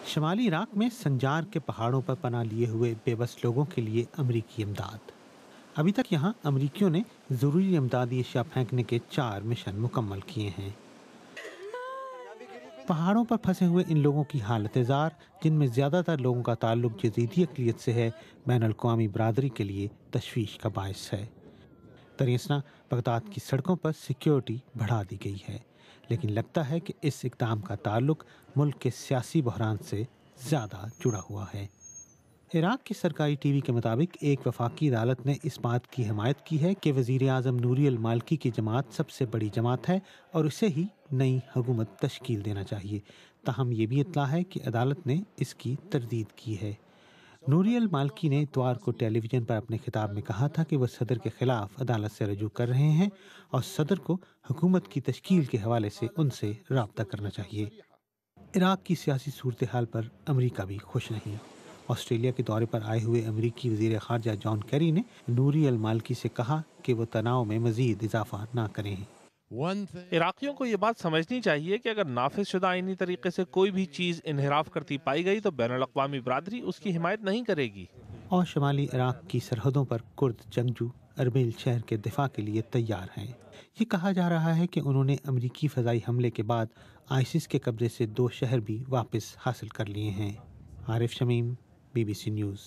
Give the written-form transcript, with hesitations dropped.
شمالی عراق میں سنجار کے پہاڑوں پر پناہ لیے ہوئے بے بس لوگوں کے لیے امریکی امداد۔ ابھی تک یہاں امریکیوں نے ضروری امدادی اشیاء پھینکنے کے 4 مشن مکمل کیے ہیں۔ پہاڑوں پر پھنسے ہوئے ان لوگوں کی حالت زار، جن میں زیادہ تر لوگوں کا تعلق یزیدی اقلیت سے ہے، بین الاقوامی برادری کے لیے تشویش کا باعث ہے۔ دریاسنا بغداد کی سڑکوں پر سیکیورٹی بڑھا دی گئی ہے، لیکن لگتا ہے کہ اس اقدام کا تعلق ملک کے سیاسی بحران سے زیادہ جڑا ہوا ہے۔ عراق کی سرکاری ٹی وی کے مطابق ایک وفاقی عدالت نے اس بات کی حمایت کی ہے کہ وزیر اعظم نوری المالکی کی جماعت سب سے بڑی جماعت ہے اور اسے ہی نئی حکومت تشکیل دینا چاہیے۔ تاہم یہ بھی اطلاع ہے کہ عدالت نے اس کی تردید کی ہے۔ نوری المالکی نے اتوار کو ٹیلی ویژن پر اپنے خطاب میں کہا تھا کہ وہ صدر کے خلاف عدالت سے رجوع کر رہے ہیں اور صدر کو حکومت کی تشکیل کے حوالے سے ان سے رابطہ کرنا چاہیے۔ عراق کی سیاسی صورتحال پر امریکہ بھی خوش نہیں۔ آسٹریلیا کے دورے پر آئے ہوئے امریکی وزیر خارجہ جان کیری نے نوری المالکی سے کہا کہ وہ تناؤ میں مزید اضافہ نہ کریں۔ عراقیوں کو یہ بات سمجھنی چاہیے کہ اگر نافذ شدہ آئینی طریقے سے کوئی بھی چیز انحراف کرتی پائی گئی تو بین الاقوامی برادری اس کی حمایت نہیں کرے گی۔ اور شمالی عراق کی سرحدوں پر کرد جنگجو اربیل شہر کے دفاع کے لیے تیار ہیں۔ یہ کہا جا رہا ہے کہ انہوں نے امریکی فضائی حملے کے بعد آئسس کے قبضے سے 2 شہر بھی واپس حاصل کر لیے ہیں۔ عارف شمیم، BBC نیوز۔